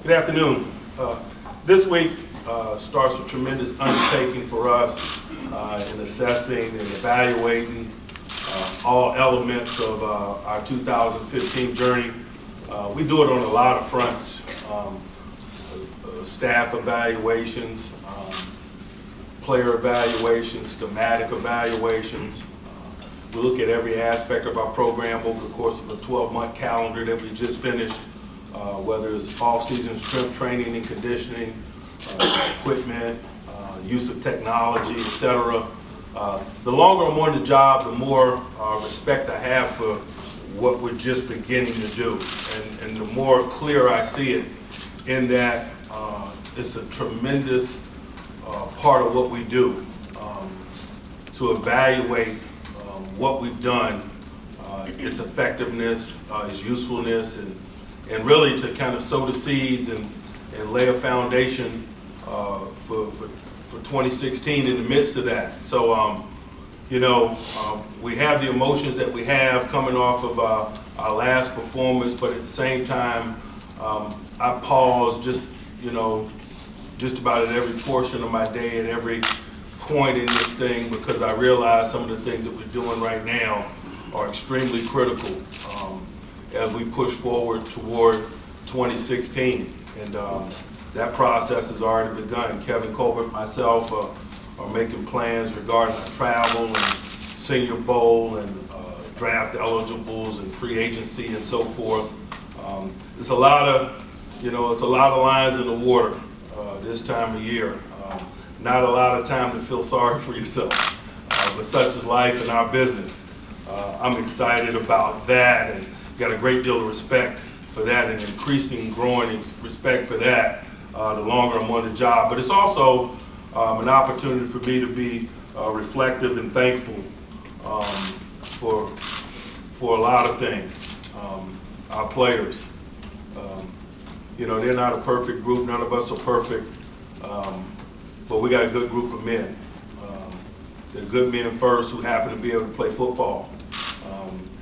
Good afternoon. This week starts a tremendous undertaking for us in assessing and evaluating all elements of our 2015 journey. We do it on a lot of fronts, staff evaluations, player evaluations, schematic evaluations. We look at every aspect of our program over the course of a 12-month calendar that we just finished, whether it's off-season strength training and conditioning, equipment, use of technology, etc. The longer I'm on the job, the more respect I have for what we're just beginning to do, and the more clear I see it in that it's a tremendous part of what we do to evaluate what we've done, its effectiveness, its usefulness, and really to kind of sow the seeds and lay a foundation for 2016 in the midst of that. So, we have the emotions that we have coming off of our last performance, but at the same time, I pause just about at every portion of my day, at every point in this thing, because I realize some of the things that we're doing right now are extremely critical as we push forward toward 2016. And that process has already begun. Kevin Colbert, myself are making plans regarding our travel and Senior Bowl and draft eligibles and free agency and so forth. It's a lot of lines in the water this time of year. Not a lot of time to feel sorry for yourself, but such is life in our business. I'm excited about that and got a great deal of respect for that and increasing, growing respect for that the longer I'm on the job. But it's also an opportunity for me to be reflective and thankful for a lot of things. Our players, they're not a perfect group. None of us are perfect. But we got a good group of men. They're good men first who happen to be able to play football.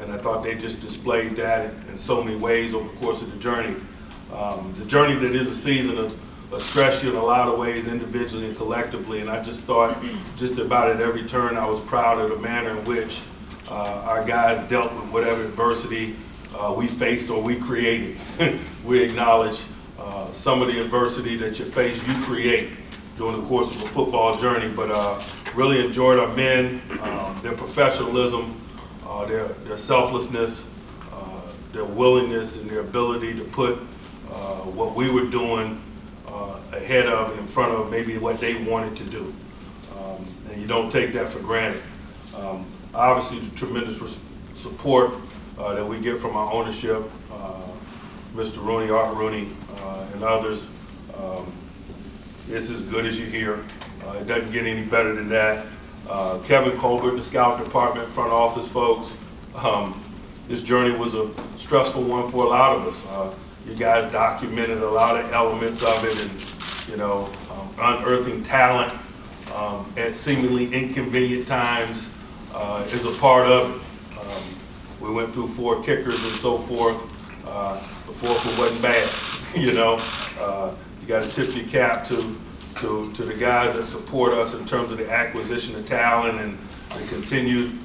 And I thought they just displayed that in so many ways over the course of the journey. The journey that is a season of stress you in a lot of ways, individually and collectively. And I just thought, just about at every turn, I was proud of the manner in which our guys dealt with whatever adversity we faced or we created. We acknowledge some of the adversity that you face, you create during the course of a football journey, but really enjoyed our men, their professionalism, their selflessness, their willingness and their ability to put what we were doing ahead of and in front of maybe what they wanted to do. And you don't take that for granted. Obviously, the tremendous support that we get from our ownership, Mr. Rooney, Art Rooney, and others, it's as good as you hear. It doesn't get any better than that. Kevin Colbert, the scout department, front office folks, this journey was a stressful one for a lot of us. You guys documented a lot of elements of it, and unearthing talent at seemingly inconvenient times is a part of it. We went through 4 kickers and so forth. The 4th one wasn't bad, you got to tip your cap to the guys that support us in terms of the acquisition of talent and the continued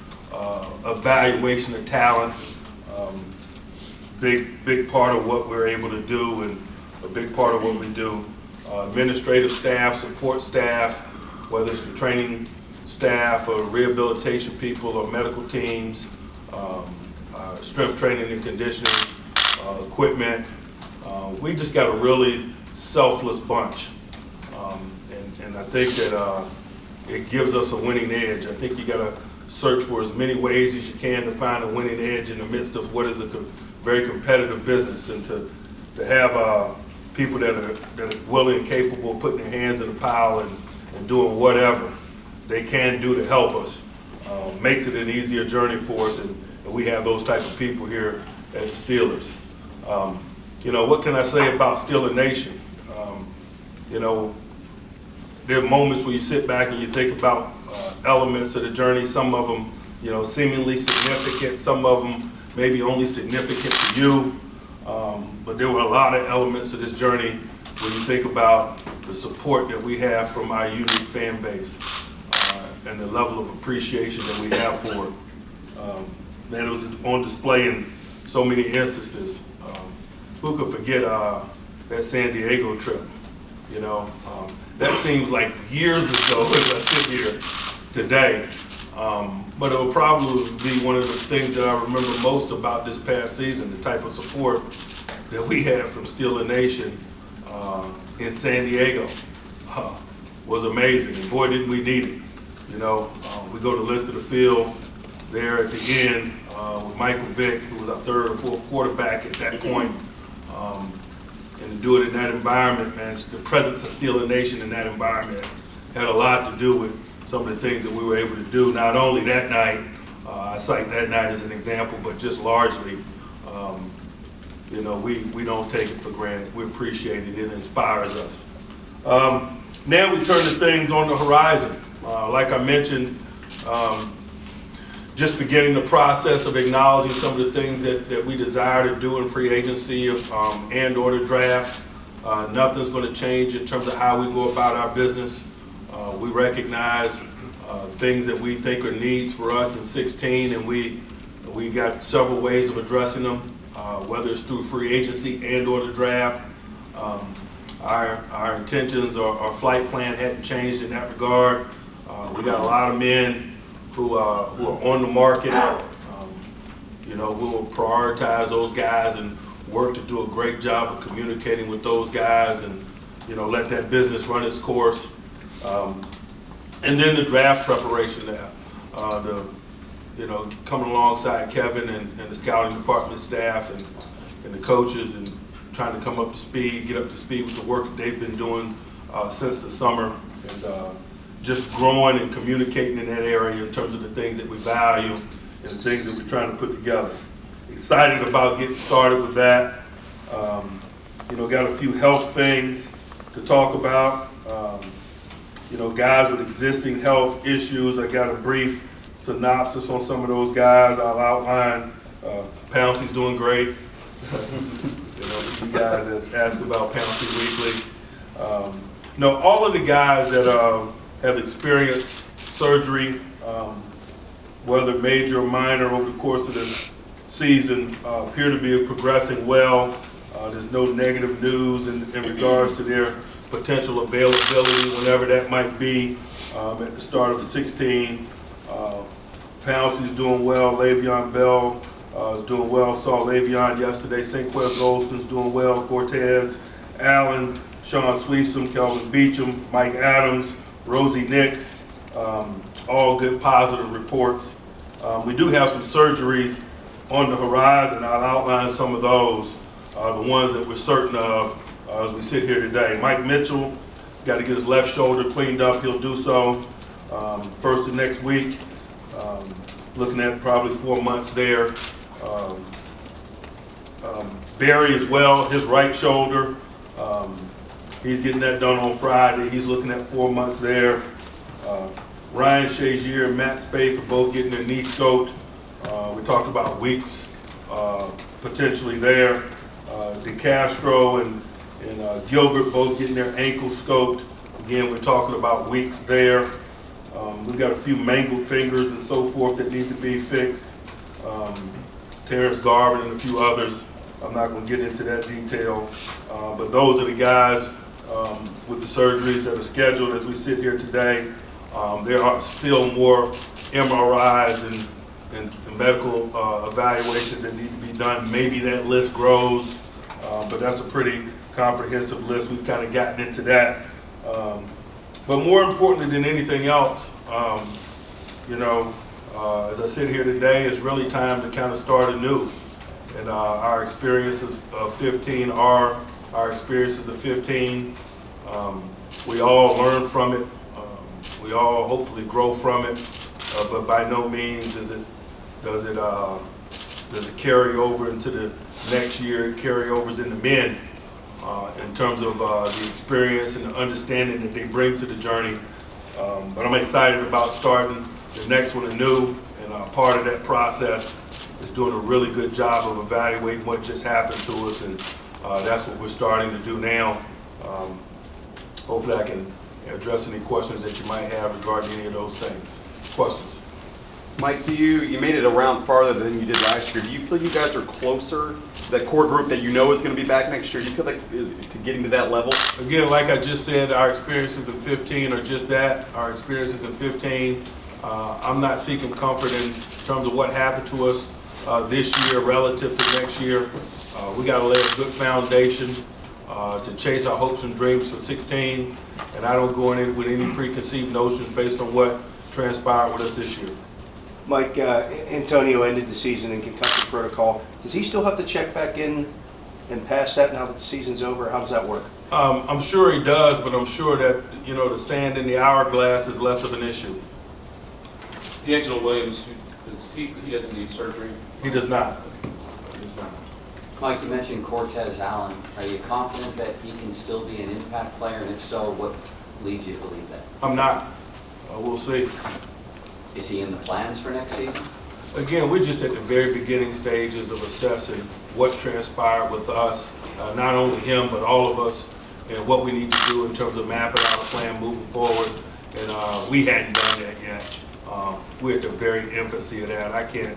evaluation of talent. Big part of what we're able to do and a big part of what we do. Administrative staff, support staff, whether it's the training staff or rehabilitation people or medical teams, strength training and conditioning, equipment. We just got a really selfless bunch. And I think that it gives us a winning edge. I think you got to search for as many ways as you can to find a winning edge in the midst of what is a very competitive business, and to have people that are willing and capable of putting their hands in the pile and doing whatever they can do to help us makes it an easier journey for us, and we have those type of people here at the Steelers. What can I say about Steeler Nation? There are moments where you sit back and you think about elements of the journey, some of them, seemingly significant, some of them maybe only significant to you. But but there were a lot of elements of this journey when you think about the support that we have from our unique fan base and the level of appreciation that we have for it. Man, it was on display in so many instances. Who could forget that San Diego trip? You know, that seems like years ago as I sit here today. But it will probably be one of the things that I remember most about this past season, the type of support that we had from Steeler Nation in San Diego was amazing. And boy, didn't we need it. You know, we go to lift of the field there at the end with Michael Vick, who was our third or fourth quarterback at that point. And to do it in that environment, man, the presence of Steeler Nation in that environment had a lot to do with some of the things that we were able to do, not only that night, I cite that night as an example, but just largely, you know, we don't take it for granted. We appreciate it. It inspires us. Now we turn to things on the horizon. Like I mentioned, just beginning the process of acknowledging some of the things that we desire to do in free agency and or the draft. Nothing's going to change in terms of how we go about our business. We recognize things that we think are needs for us in 16, and we got several ways of addressing them, whether it's through free agency and or the draft. Our intentions or our flight plan hadn't changed in that regard. We got a lot of men who are on the market. You know, we will prioritize those guys and work to do a great job of communicating with those guys and, you know, let that business run its course. And then the draft preparation now, you know, coming alongside Kevin and the scouting department staff and the coaches and trying to come up to speed, get up to speed with the work that they've been doing since the summer, and just growing and communicating in that area in terms of the things that we value and the things that we're trying to put together. Excited about getting started with that. You know, got a few health things to talk about. You know, guys with existing health issues, I got a brief synopsis on some of those guys. I'll outline. Pouncey's doing great. You know, you guys that ask about Pouncey weekly. You know, all of the guys that have experienced surgery, whether major or minor, over the course of the season, appear to be progressing well. There's no negative news in regards to their potential availability, whenever that might be, at the start of 16. Pouncey's doing well. Le'Veon Bell is doing well. Saw Le'Veon yesterday. St. Quest Golston's doing well. Cortez Allen, Sean Sweesom, Kelvin Beacham, Mike Adams, Rosie Nix, all good positive reports. We do have some surgeries on the horizon. I'll outline some of those, the ones that we're certain of as we sit here today. Mike Mitchell got to get his left shoulder cleaned up. He'll do so first of next week. Looking at probably 4 months there. Barry as well, his right shoulder. He's getting that done on Friday. He's looking at 4 months there. Ryan Shazier and Matt Spaeth are both getting their knee scoped. We talked about weeks potentially there. DeCastro and Gilbert both getting their ankles scoped. Again, we're talking about weeks there. We've got a few mangled fingers and so forth that need to be fixed. Terrence Garvin and a few others. I'm not going to get into that detail. But those are the guys with the surgeries that are scheduled as we sit here today. There are still more MRIs and medical evaluations that need to be done. Maybe that list grows, but that's a pretty comprehensive list. We've kind of gotten into that. But more importantly than anything else, you know, as I sit here today, it's really time to kind of start anew. And our experiences of 15 are our experiences of 15. We all learn from it. We all hopefully grow from it. But by no means does it carry over into the next year. Carryovers in the men in terms of the experience and the understanding that they bring to the journey. But I'm excited about starting the next one anew, and part of that process is doing a really good job of evaluating what just happened to us and That's what we're starting to do now. Hopefully I can address any questions that you might have regarding any of those things. Questions? Mike, you made it around farther than you did last year. Do you feel you guys are closer, that core group that you know is going to be back next year? Do you feel like to getting to that level? Again, like I just said, our experiences in 15 are just that, our experiences in 15. I'm not seeking comfort in terms of what happened to us this year relative to next year. We got to lay a good foundation to chase our hopes and dreams for 16, and I don't go in it with any preconceived notions based on what transpired with us this year. Mike, Antonio ended the season in concussion protocol. Does he still have to check back in and pass that now that the season's over? How does that work? I'm sure he does, but I'm sure that, you know, the sand in the hourglass is less of an issue. D'Angelo Williams, he doesn't need surgery? He does not. He does not. Mike, you mentioned Cortez Allen. Are you confident that he can still be an impact player? And if so, what leads you to believe that? I'm not. We'll see. Is he in the plans for next season? Again, we're just at the very beginning stages of assessing what transpired with us, not only him, but all of us, and what we need to do in terms of mapping out a plan moving forward. And we hadn't done that yet. We're at the very infancy of that. I can't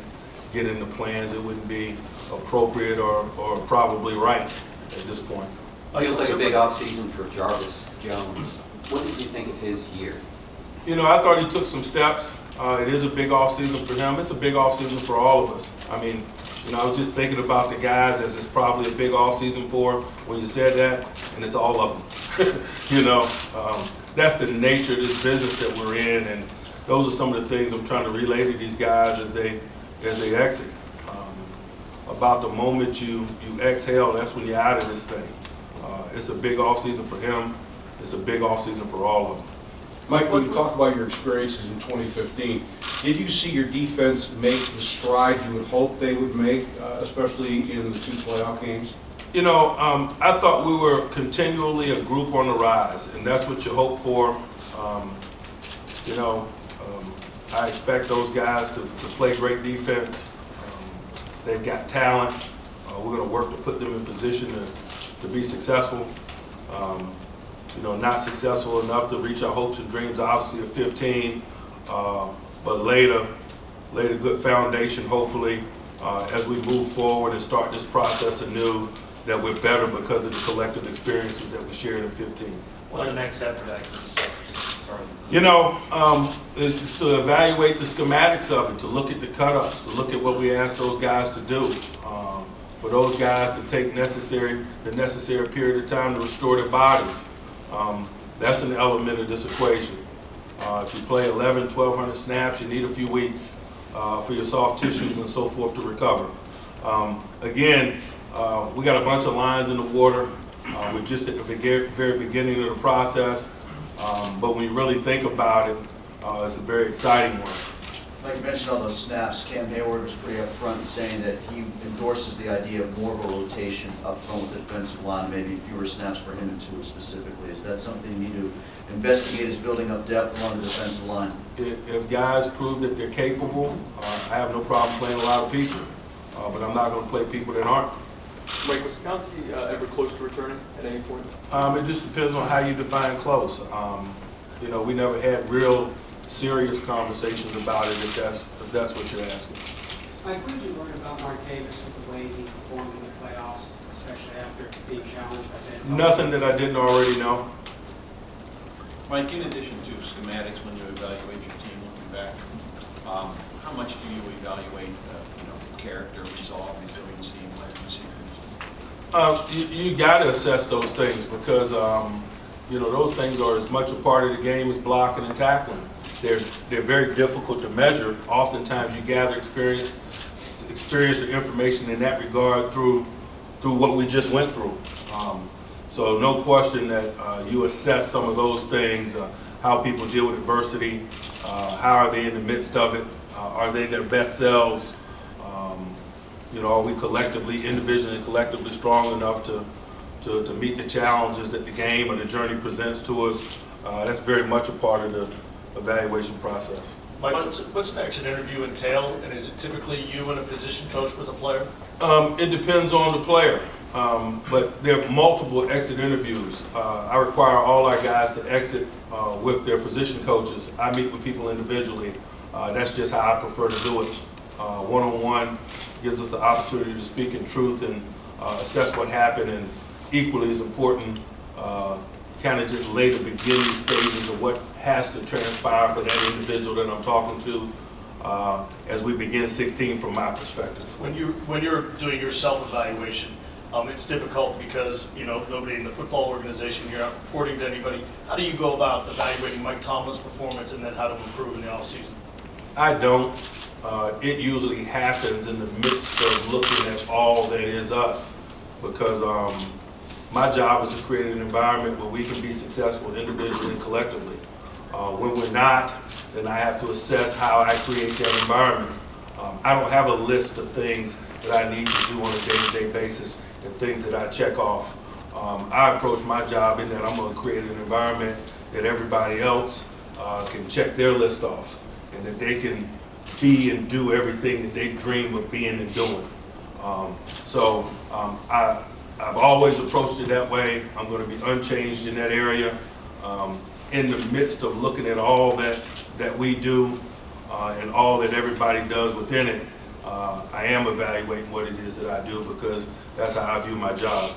get into plans. It wouldn't be appropriate or probably right at this point. Feels like a big offseason for Jarvis Jones. What did you think of his year? You know, I thought he took some steps. It is a big offseason for him. It's a big offseason for all of us. I mean, you know, I was just thinking about the guys as it's probably a big offseason for when you said that, and it's all of them. You know, that's the nature of this business that we're in, and those are some of the things I'm trying to relay to these guys as they exit. About the moment you exhale, that's when you're out of this thing. It's a big offseason for him. It's a big offseason for all of them. Mike, when you talk about your experiences in 2015, did you see your defense make the stride you would hope they would make, especially in the 2 playoff games? You know, I thought we were continually a group on the rise, and that's what you hope for. You know, I expect those guys to play great defense. They've got talent. We're going to work to put them in position to be successful. You know, not successful enough to reach our hopes and dreams, obviously, at 15, but laid a good foundation, hopefully, as we move forward and start this process anew, that we're better because of the collective experiences that we shared in 15. What's the next step for that? You know, it's to evaluate the schematics of it, to look at the cut-ups, to look at what we asked those guys to do. For those guys to take the necessary period of time to restore their bodies. That's an element of this equation. If you play 1,200 snaps, you need a few weeks for your soft tissues and so forth to recover. Again, we got a bunch of lines in the water. We're just at the very beginning of the process. But when you really think about it, it's a very exciting one. Like you mentioned on those snaps, Cam Hayward was pretty upfront in saying that he endorses the idea of more of a rotation up front with the defensive line, maybe fewer snaps for him and Tua specifically. Is that something you need to investigate, is building up depth along the defensive line? If guys prove that they're capable, I have no problem playing a lot of people, but I'm not going to play people that aren't. Mike, was Pouncey ever close to returning at any point? It just depends on how you define close. You know, we never had real serious conversations about it, if that's what you're asking. Mike, what did you learn about Mark Davis with the way he performed in the playoffs, especially after being challenged by Ben? Nothing that I didn't already know. Mike, in addition to schematics, when you evaluate your team looking back, how much do you evaluate, character, resolve, resiliency, and wide receivers? You got to assess those things because you know, those things are as much a part of the game as blocking and tackling. They're very difficult to measure. Oftentimes, you gather experience or information in that regard through what we just went through. So no question that you assess some of those things, how people deal with adversity, how are they in the midst of it, are they their best selves, you know, are we collectively, individually and collectively strong enough to meet the challenges that the game or the journey presents to us. That's very much a part of the evaluation process. Mike, what's an exit interview entail, and is it typically you and a position coach with a player? It depends on the player. But there are multiple exit interviews. I require all our guys to exit with their position coaches. I meet with people individually. That's just how I prefer to do it. One-on-one gives us the opportunity to speak in truth and assess what happened, and equally as important, kind of just lay the beginning stages of what has to transpire for that individual that I'm talking to as we begin 16 from my perspective. When you're doing your self-evaluation, it's difficult because, you know, nobody in the football organization, you're not reporting to anybody. How do you go about evaluating Mike Tomlin's performance and then how to improve in the offseason? I don't. It usually happens in the midst of looking at all that is us, because my job is to create an environment where we can be successful individually and collectively. When we're not, then I have to assess how I create that environment. I don't have a list of things that I need to do on a day-to-day basis and things that I check off. I approach my job in that I'm going to create an environment that everybody else can check their list off, and that they can be and do everything that they dream of being and doing. I've always approached it that way. I'm going to be unchanged in that area. In the midst of looking at all that we do and all that everybody does within it, I am evaluating what it is that I do, because that's how I view my job.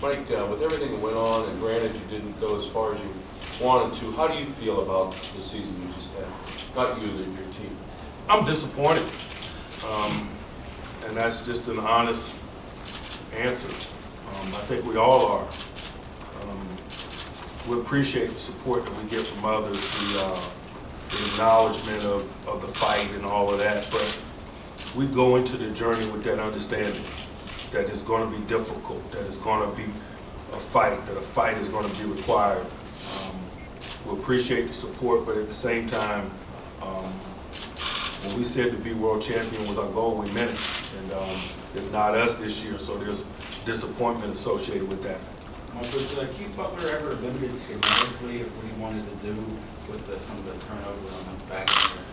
Mike, with everything that went on, and granted you didn't go as far as you wanted to, how do you feel about the season you just had? Not you, your team. I'm disappointed, and that's just an honest answer. I think we all are. We appreciate the support that we get from others, the acknowledgement of the fight and all of that, but we go into the journey with that understanding that it's going to be difficult, that it's going to be a fight, that a fight is going to be required. We appreciate the support, but at the same time, when we said to be world champion was our goal, we meant it. And it's not us this year, so there's disappointment associated with that. Was Keith Butler ever limited schematically of what he wanted to do with some of the turnover on the back end?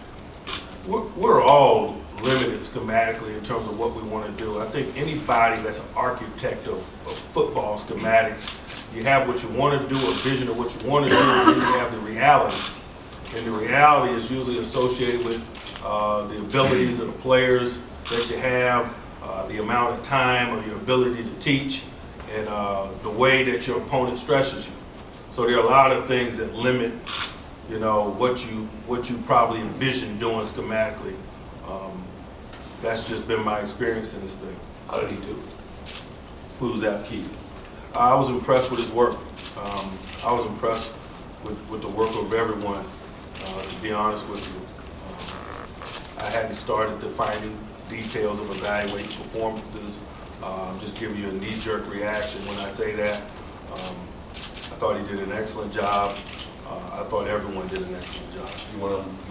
We're all limited schematically in terms of what we want to do. I think anybody that's an architect of football schematics, you have what you want to do, a vision of what you want to do, and then you have the reality. And the reality is usually associated with the abilities of the players that you have, the amount of time or your ability to teach, and the way that your opponent stresses you. So there are a lot of things that limit, you know, what you probably envision doing schematically. That's just been my experience in this thing. How did he do? Who's that? Keith. I was impressed with his work. I was impressed with the work of everyone, to be honest with you. I hadn't started defining details of evaluating performances. Just give you a knee-jerk reaction when I say that. I thought he did an excellent job. I thought everyone did an excellent job. You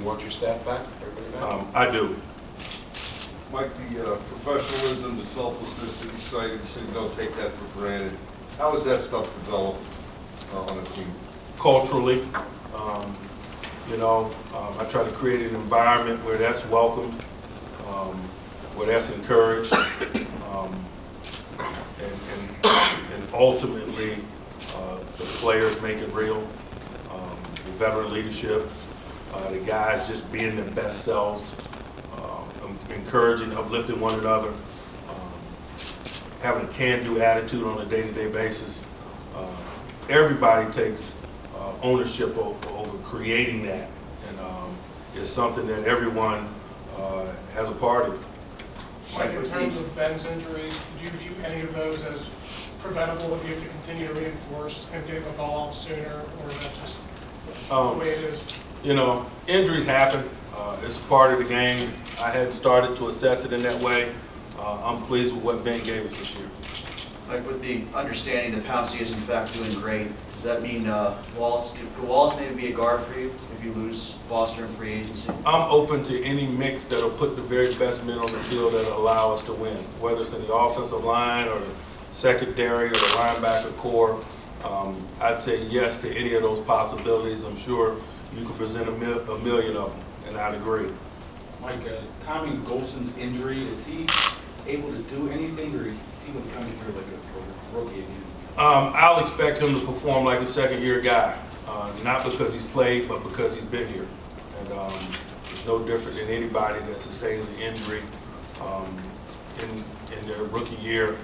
want your staff back? Everybody back? I do. Mike, the professionalism, the selflessness that you cited, you said you don't take that for granted. How has that stuff developed on a team? Culturally, I try to create an environment where that's welcomed, where that's encouraged, and ultimately the players make it real. The veteran leadership, the guys just being their best selves, encouraging, uplifting one another, having a can-do attitude on a day-to-day basis. Everybody takes ownership over creating that, and it's something that everyone has a part of. Mike, in terms of Ben's injuries, did you view any of those as preventable, that you have to continue to reinforce and get the ball sooner, or is that just the way it is? You know, injuries happen. It's a part of the game. I hadn't started to assess it in that way. I'm pleased with what Ben gave us this year. Like, with the understanding that Pouncey is in fact doing great, does that mean could Wallace maybe be a guard for you if you lose Foster in free agency? I'm open to any mix that'll put the very best men on the field that'll allow us to win, whether it's in the offensive line or the secondary or the linebacker core. I'd say yes to any of those possibilities. I'm sure you could present a million of them, and I'd agree. Mike, Tommy Golson's injury, is he able to do anything, or is he coming through like rookie again? I'll expect him to perform like a second-year guy, not because he's played, but because he's been here. And it's no different than anybody that sustains an injury in their rookie year.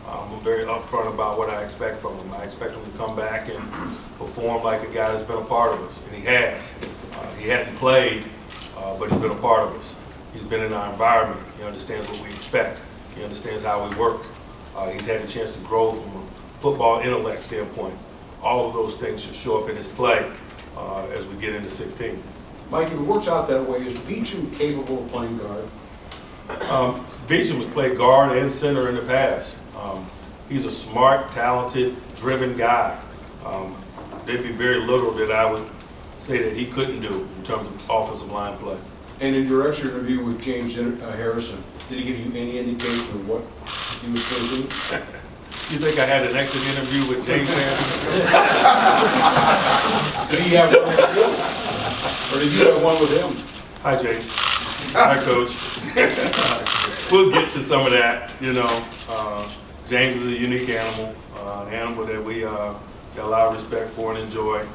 I'm very upfront about what I expect from him. I expect him to come back and perform like a guy that's been a part of us, and he has. He hadn't played, but he's been a part of us. He's been in our environment. He understands what we expect. He understands how we work. He's had a chance to grow from a football intellect standpoint. All of those things should show up in his play as we get into 16. Mike, if it works out that way, is Beecham capable of playing guard? Beecham has played guard and center in the past. He's a smart, talented, driven guy. There'd be very little that I would say that he couldn't do in terms of offensive line play. And in your extra interview with James Harrison, did he give you any indication of what he was going to do? You think I had an exit interview with James Harrison? Did he have one with you? Or did you have one with him? Hi, James. Hi, Coach. We'll get to some of that, you know. James is a unique animal, an animal that we got a lot of respect for and enjoy.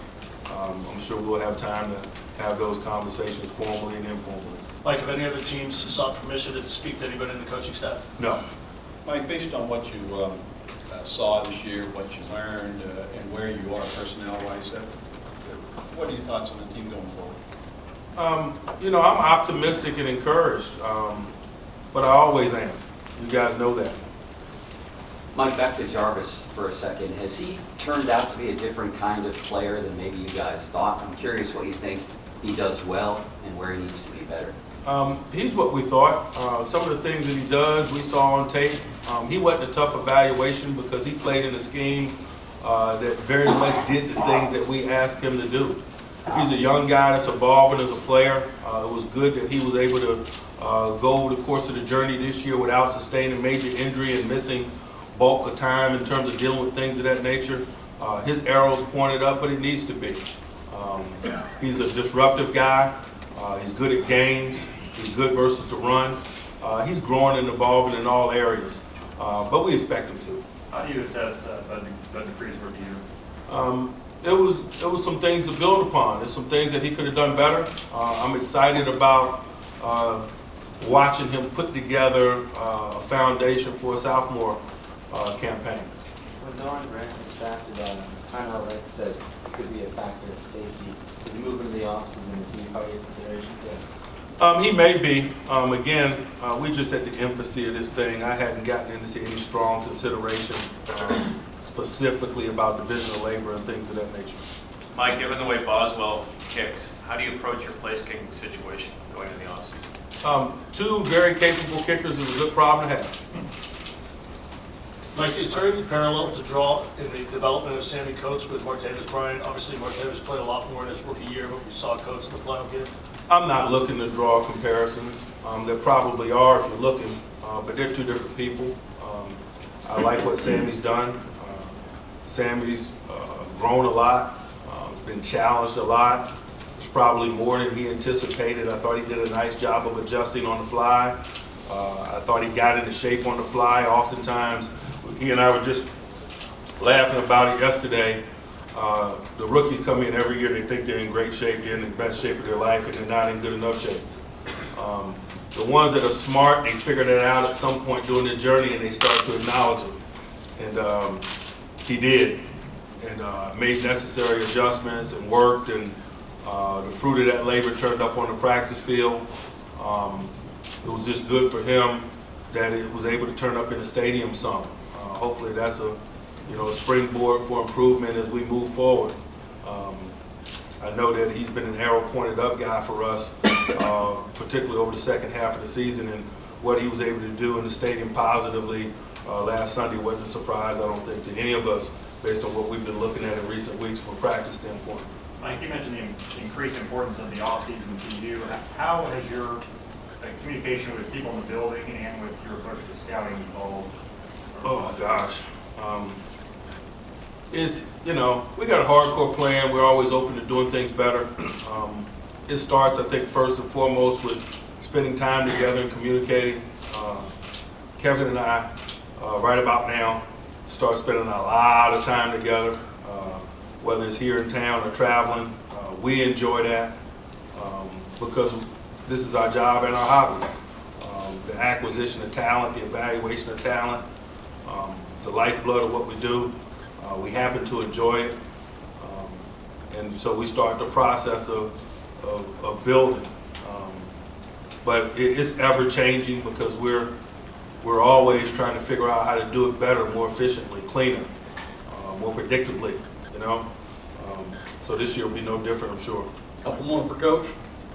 I'm sure we'll have time to have those conversations formally and informally. Mike, have any other teams sought permission to speak to anybody in the coaching staff? No. Mike, based on what you saw this year, what you learned, and where you are personnel-wise, what are your thoughts on the team going forward? You know, I'm optimistic and encouraged, but I always am. You guys know that. Mike, back to Jarvis for a second. Has he turned out to be a different kind of player than maybe you guys thought? I'm curious what you think he does well and where he needs to be better. He's what we thought. Some of the things that he does, we saw on tape. He wasn't a tough evaluation because he played in a scheme that very much did the things that we asked him to do. He's a young guy that's evolving as a player. It was good that he was able to go over the course of the journey this year without sustaining major injury and missing bulk of time in terms of dealing with things of that nature. His arrow's pointed up, but it needs to be. He's a disruptive guy. He's good at games. He's good versus the run. He's growing and evolving in all areas, but we expect him to. How do you assess Bud Dupree's rookie year? It was some things to build upon. There's some things that he could have done better. I'm excited about watching him put together a foundation for a sophomore campaign. When Don Grant was drafted, kind of like said, it could be a factor of safety. Does he move into the offseason? Is he part of your consideration? He may be. Again, we're just at the infancy of this thing. I hadn't gotten into any strong consideration specifically about division of labor and things of that nature. Mike, given the way Boswell kicked, how do you approach your place kicking situation going into the offseason? Two very capable kickers is a good problem to have. Mike, is there any parallel to draw in the development of Sammy Coates with Martavis Bryant? Obviously, Martavis played a lot more in his rookie year, but we saw Coates in the final game. I'm not looking to draw comparisons. There probably are if you're looking, but they're two different people. I like what Sammy's done. Sammy's grown a lot, been challenged a lot. It's probably more than he anticipated. I thought he did a nice job of adjusting on the fly. I thought he got into shape on the fly. Oftentimes, he and I were just laughing about it yesterday. The rookies come in every year, they think they're in great shape, they're in the best shape of their life, and they're not in good enough shape. The ones that are smart, they figure that out at some point during their journey and they start to acknowledge it. And he did, and made necessary adjustments and worked, and the fruit of that labor turned up on the practice field. It was just good for him that it was able to turn up in the stadium some. Hopefully that's a springboard for improvement as we move forward. I know that he's been an arrow pointed up guy for us, particularly over the second half of the season, and what he was able to do in the stadium positively last Sunday wasn't a surprise, I don't think, to any of us based on what we've been looking at in recent weeks from a practice standpoint. Mike, you mentioned the increased importance of the offseason to you. How has your communication with people in the building and with your approach to scouting evolved? Oh, gosh. We got a hardcore plan. We're always open to doing things better. It starts, I think, first and foremost with spending time together and communicating. Kevin and I, right about now, start spending a lot of time together, whether it's here in town or traveling. We enjoy that because this is our job and our hobby. The acquisition of talent, the evaluation of talent, it's the lifeblood of what we do. We happen to enjoy it. And so we start the process of building. But it's ever changing because we're always trying to figure out how to do it better, more efficiently, cleaner, more predictably, you know. So this year will be no different, I'm sure. Couple more for Coach.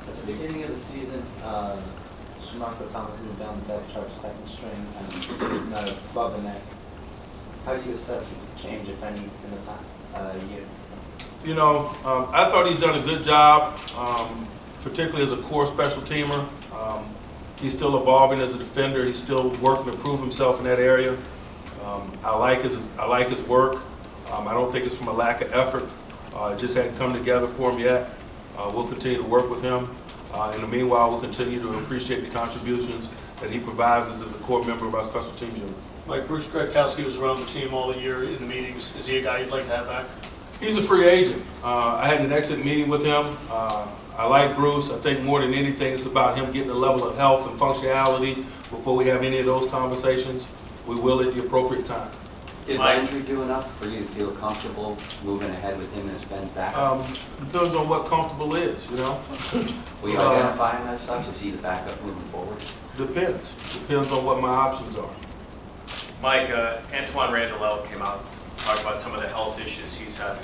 At the beginning of the season, Tomlin moved down the depth chart to second string, and he was not above the neck. How do you assess his change, if any, in the past year? You know, I thought he's done a good job, particularly as a core special teamer. He's still evolving as a defender. He's still working to prove himself in that area. I like his work. I don't think it's from a lack of effort. It just hadn't come together for him yet. We'll continue to work with him. In the meanwhile, we'll continue to appreciate the contributions that he provides us as a core member of our special teams unit. Mike, Bruce Gradkowski was around the team all year in the meetings. Is he a guy you'd like to have back? He's a free agent. I had an excellent meeting with him. I like Bruce. I think more than anything, it's about him getting a level of health and functionality before we have any of those conversations. We will at the appropriate time. Did Landry do enough for you to feel comfortable moving ahead with him as Ben's backup? Depends on what comfortable is, you know. Will you identify him as such? Is he the backup moving forward? Depends. Depends on what my options are. Mike, Antoine Randall came out, talked about some of the health issues he's having.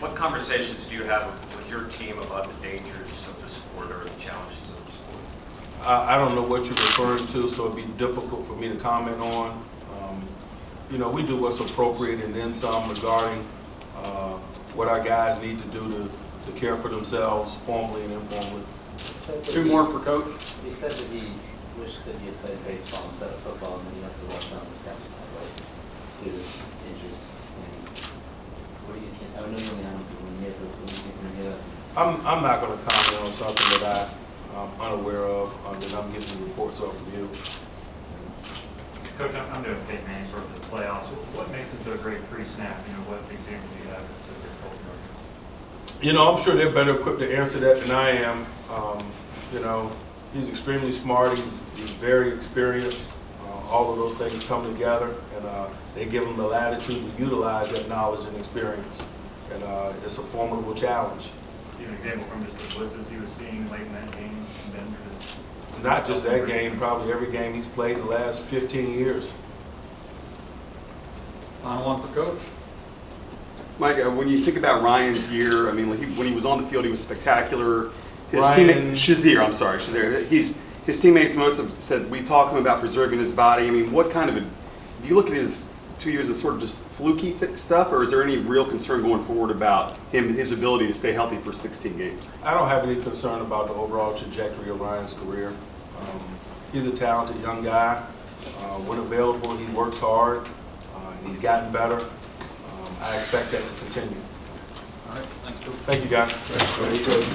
What conversations do you have with your team about the dangers of the sport or the challenges of the sport? I don't know what you're referring to, so it'd be difficult for me to comment on. You know, we do what's appropriate and then some regarding what our guys need to do to care for themselves, formally and informally. Two more for Coach. He said that he wished that he had played baseball instead of football, and then he has to walk down the steps sideways due to injuries sustained. What do you think? I know you only have one year, but what do you think when you hear that? I'm not going to comment on something that I'm unaware of, that I'm getting reports of from you. Coach, I'm doing Peyton Manning for the playoffs. What makes it to a great pre-snap? You know, what example do you have that's so difficult? You know, I'm sure they're better equipped to answer that than I am. You know, he's extremely smart. He's very experienced. All of those things come together, and they give him the latitude to utilize that knowledge and experience. And it's a formidable challenge. Give an example from just the blitzes he was seeing late in that game in Denver. Not just that game, probably every game he's played in the last 15 years. Final one for Coach. Mike, when you think about Ryan's year, I mean, when he was on the field, he was spectacular. His Ryan- teammate, Shazier, his teammates most have said, we talked to him about preserving his body. I mean, what kind of do you look at his 2 years as sort of just fluky stuff, or is there any real concern going forward about him and his ability to stay healthy for 16 games? I don't have any concern about the overall trajectory of Ryan's career. He's a talented young guy. When available, he works hard. He's gotten better. I expect that to continue. All right. Thank you, guys. Thanks, Coach.